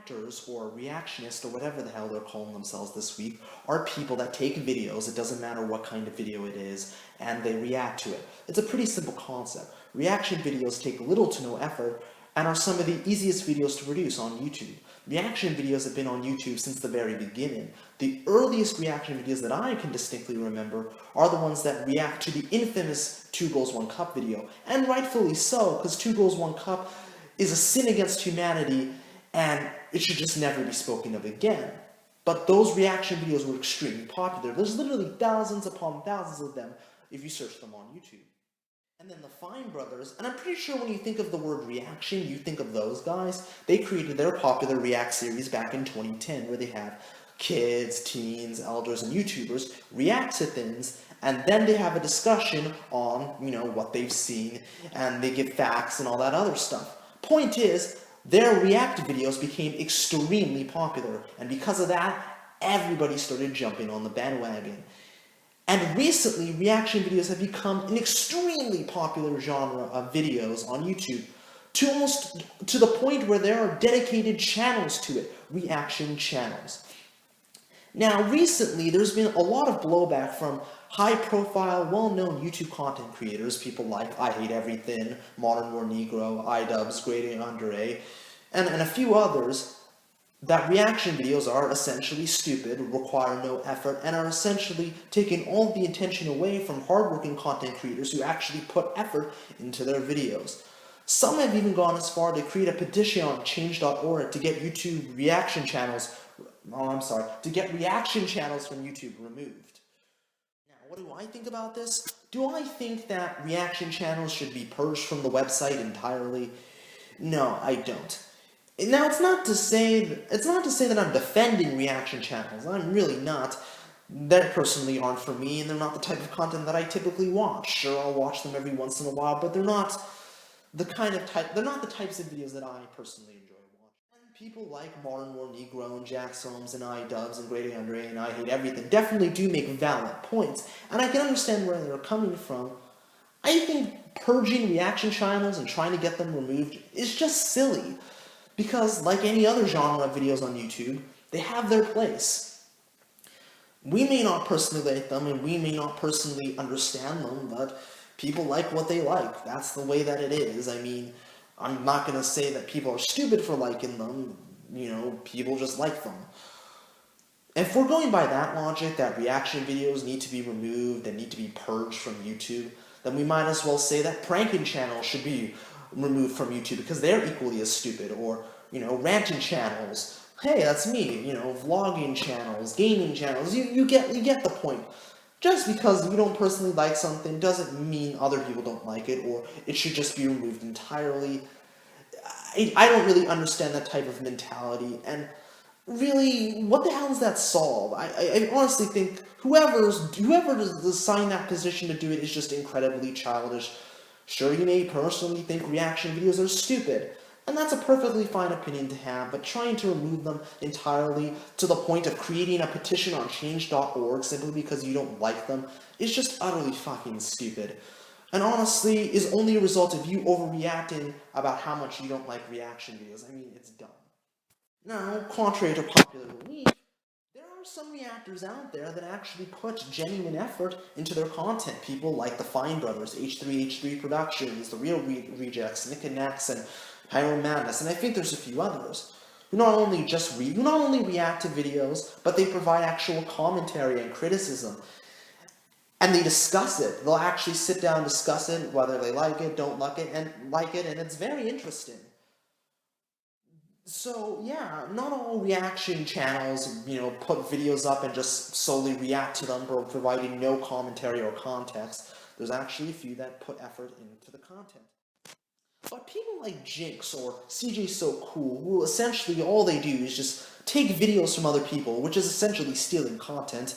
reactors or reactionists or whatever the hell they're calling themselves this week are people that take videos, it doesn't matter what kind of video it is, and they react to it. It's a pretty simple concept. Reaction videos take little to no effort and are some of the easiest videos to produce on YouTube. Reaction videos have been on YouTube since the very beginning. The earliest reaction videos that I can distinctly remember are the ones that react to the infamous 2 Girls 1 Cup video, and rightfully so, because 2 Girls 1 Cup is a sin against humanity and it should just never be spoken of again. But those reaction videos were extremely popular. There's literally thousands upon thousands of them if you search them on YouTube. And then the Fine Brothers, and I'm pretty sure when you think of the word reaction, you think of those guys. They created their popular React series back in 2010 where they have kids, teens, elders, and YouTubers react to things, and then they have a discussion on, what they've seen, and they give facts and all that other stuff. Point is, their React videos became extremely popular, and because of that, everybody started jumping on the bandwagon. And recently, reaction videos have become an extremely popular genre of videos on YouTube, to the point where there are dedicated channels to it, reaction channels. Now, recently, there's been a lot of blowback from high-profile, well-known YouTube content creators, people like I Hate Everything, Modern War Negro, iDubbbz, Grade A Under A, and a few others, that reaction videos are essentially stupid, require no effort, and are essentially taking all the attention away from hardworking content creators who actually put effort into their videos. Some have even gone as far to create a petition on change.org to get YouTube reaction channels, to get reaction channels from YouTube removed. Now, what do I think about this? Do I think that reaction channels should be purged from the website entirely? No, I don't. Now, it's not to say that I'm defending reaction channels. I'm really not. They personally aren't for me, and they're not the type of content that I typically watch. Sure, I'll watch them every once in a while, but they're not the types of videos that I personally enjoy watching. And people like Modern War Negro and Jax Holmes and iDubbbz and Grade A Under A and I Hate Everything definitely do make valid points, and I can understand where they're coming from. I think purging reaction channels and trying to get them removed is just silly. Because, like any other genre of videos on YouTube, they have their place. We may not personally like them, and we may not personally understand them, but people like what they like. That's the way that it is. I mean, I'm not going to say that people are stupid for liking them. People just like them. If we're going by that logic, that reaction videos need to be removed and need to be purged from YouTube, then we might as well say that pranking channels should be removed from YouTube because they're equally as stupid, or, ranting channels. Hey, that's me, vlogging channels, gaming channels, you get the point. Just because you don't personally like something doesn't mean other people don't like it, or it should just be removed entirely. I don't really understand that type of mentality, and really, what the hell does that solve? I honestly think whoever does sign that position to do it is just incredibly childish. Sure, you may personally think reaction videos are stupid, and that's a perfectly fine opinion to have, but trying to remove them entirely to the point of creating a petition on change.org simply because you don't like them is just utterly fucking stupid. And honestly, is only a result of you overreacting about how much you don't like reaction videos. I mean, it's dumb. Now, contrary to popular belief, there are some reactors out there that actually put genuine effort into their content. People like the Fine Brothers, H3H3 Productions, The Real Rejects, Nick and Nex, and Pyro Madness, and I think there's a few others, who not only react to videos, but they provide actual commentary and criticism. And they discuss it. They'll actually sit down and discuss it, whether they like it, don't like it, and it's very interesting. So, yeah, not all reaction channels, put videos up and just solely react to them, providing no commentary or context. There's actually a few that put effort into the content. But people like Jinx or CJ So Cool, who essentially all they do is just take videos from other people, which is essentially stealing content,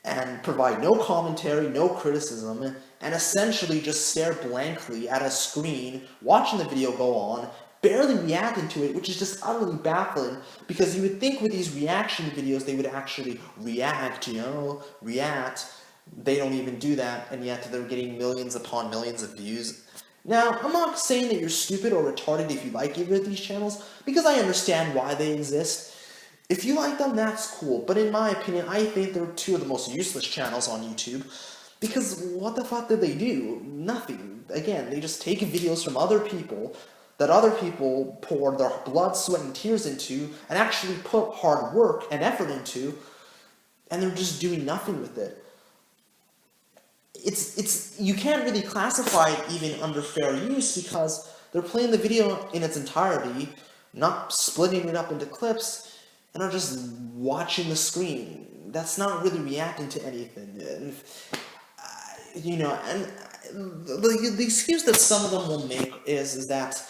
and provide no commentary, no criticism, and essentially just stare blankly at a screen, watching the video go on, barely reacting to it, which is just utterly baffling, because you would think with these reaction videos they would actually react. They don't even do that, and yet they're getting millions upon millions of views. Now, I'm not saying that you're stupid or retarded if you like either of these channels, because I understand why they exist. If you like them, that's cool, but in my opinion, I think they're two of the most useless channels on YouTube, because what the fuck did they do? Nothing. Again, they just take videos from other people that other people poured their blood, sweat, and tears into, and actually put hard work and effort into, and they're just doing nothing with it. It's you can't really classify it even under fair use because they're playing the video in its entirety, not splitting it up into clips, and are just watching the screen. That's not really reacting to anything. And, and the excuse that some of them will make is that,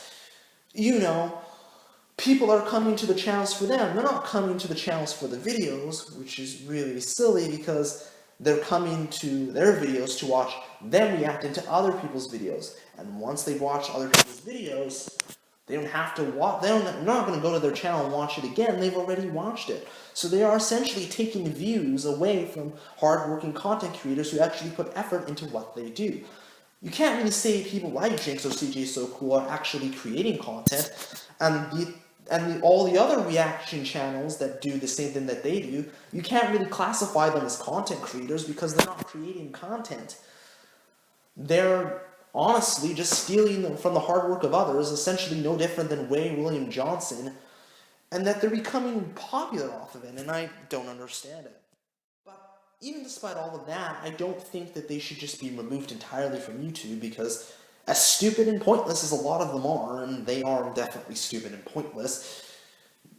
people are coming to the channels for them. They're not coming to the channels for the videos, which is really silly because they're coming to their videos to watch them react into other people's videos. And once they've watched other people's videos, they don't have to watch. They're not going to go to their channel and watch it again. They've already watched it. So they are essentially taking views away from hardworking content creators who actually put effort into what they do. You can't really say people like Jinx or CJ So Cool are actually creating content, and all the other reaction channels that do the same thing that they do, you can't really classify them as content creators because they're not creating content. They're honestly just stealing from the hard work of others, essentially no different than William Johnson, and that they're becoming popular off of it, and I don't understand it. But even despite all of that, I don't think that they should just be removed entirely from YouTube because as stupid and pointless as a lot of them are, and they are definitely stupid and pointless,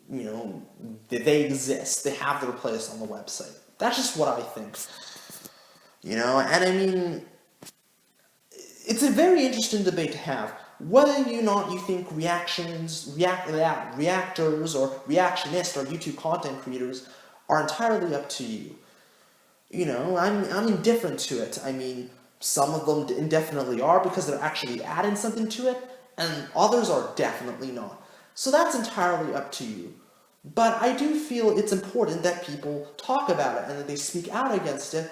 they exist. They have their place on the website. That's just what I think. And I mean, it's a very interesting debate to have. Whether or not you think reactors or reactionists or YouTube content creators are entirely up to you. I'm indifferent to it. I mean, some of them indefinitely are because they're actually adding something to it, and others are definitely not. So that's entirely up to you. But I do feel it's important that people talk about it and that they speak out against it,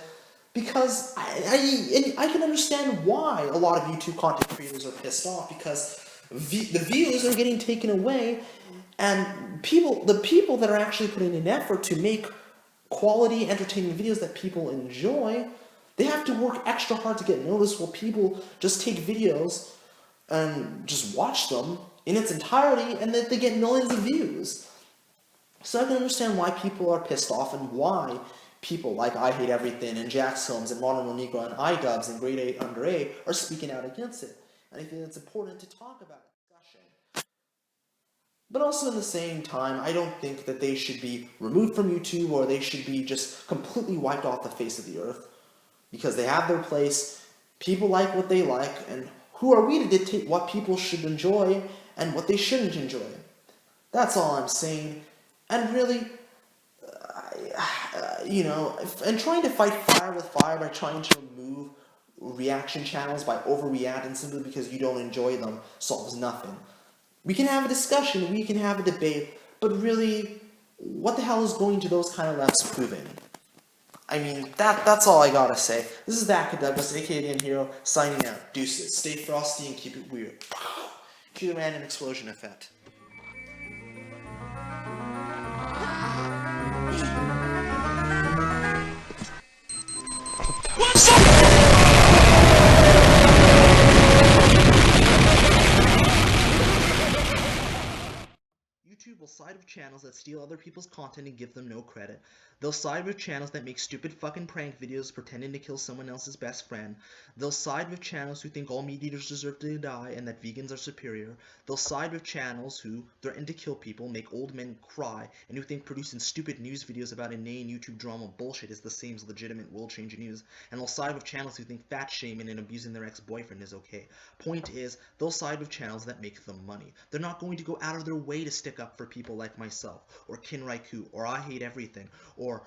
because I can understand why a lot of YouTube content creators are pissed off, because the views are getting taken away, and the people that are actually putting in effort to make quality, entertaining videos that people enjoy, they have to work extra hard to get noticed, while people just take videos and just watch them in its entirety and that they get millions of views. So I can understand why people are pissed off and why people like I Hate Everything and Jax Films and Modern Negro and iDubbbz and Grade 8 Under A are speaking out against it. And I think it's important to talk about discussion. But also at the same time, I don't think that they should be removed from YouTube or they should be just completely wiped off the face of the earth. Because they have their place, people like what they like, and who are we to dictate what people should enjoy and what they shouldn't enjoy? That's all I'm saying. And really, and trying to fight fire with fire by trying to remove reaction channels by overreacting simply because you don't enjoy them solves nothing. We can have a discussion, we can have a debate, but really, what the hell is going to those kind of lefts proving? I mean, that's all I gotta say. This is ThatKidDouglas, aka the Hero, signing out. Deuces. Stay frosty and keep it weird. Cue the random explosion effect. YouTube will side with channels that steal other people's content and give them no credit. They'll side with channels that make stupid fucking prank videos pretending to kill someone else's best friend. They'll side with channels who think all meat eaters deserve to die and that vegans are superior. They'll side with channels who threaten to kill people, make old men cry, and who think producing stupid news videos about inane YouTube drama bullshit is the same as legitimate world-changing news. And they'll side with channels who think fat shaming and abusing their ex-boyfriend is okay. Point is, they'll side with channels that make them money. They're not going to go out of their way to stick up for people like myself, or Kinraiku, or I Hate Everything, or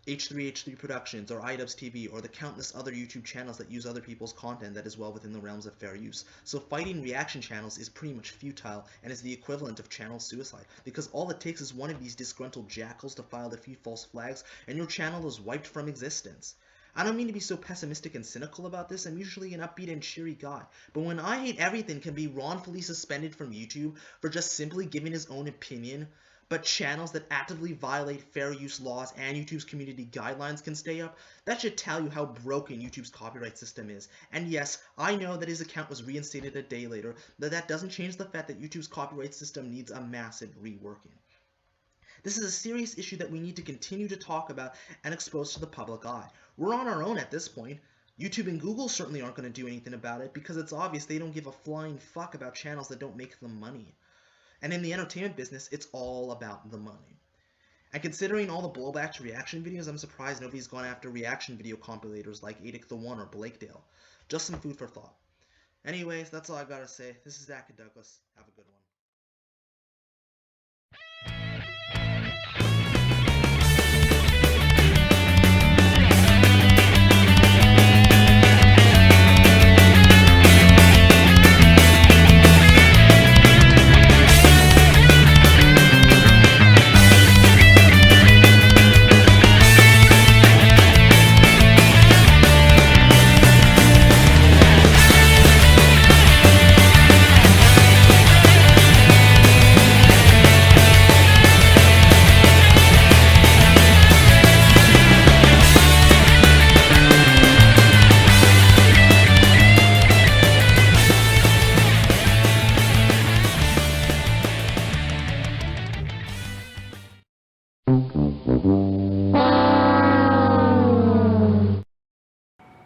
H3H3 Productions, or iDubbbz TV, or the countless other YouTube channels that use other people's content that is well within the realms of fair use. So fighting reaction channels is pretty much futile, and is the equivalent of channel suicide, because all it takes is one of these disgruntled jackals to file a few false flags, and your channel is wiped from existence. I don't mean to be so pessimistic and cynical about this. I'm usually an upbeat and cheery guy. But when I Hate Everything can be wrongfully suspended from YouTube for just simply giving his own opinion, but channels that actively violate fair use laws and YouTube's community guidelines can stay up, that should tell you how broken YouTube's copyright system is. And yes, I know that his account was reinstated a day later, but that doesn't change the fact that YouTube's copyright system needs a massive reworking. This is a serious issue that we need to continue to talk about and expose to the public eye. We're on our own at this point. YouTube and Google certainly aren't going to do anything about it because it's obvious they don't give a flying fuck about channels that don't make them money. And in the entertainment business, it's all about the money. And considering all the blowback to reaction videos, I'm surprised nobody's gone after reaction video compilators like Adic the One or Blakedale. Just some food for thought. Anyways, that's all I gotta say. This is ThatKidDouglas. Have a good one.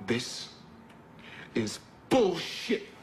This is bullshit.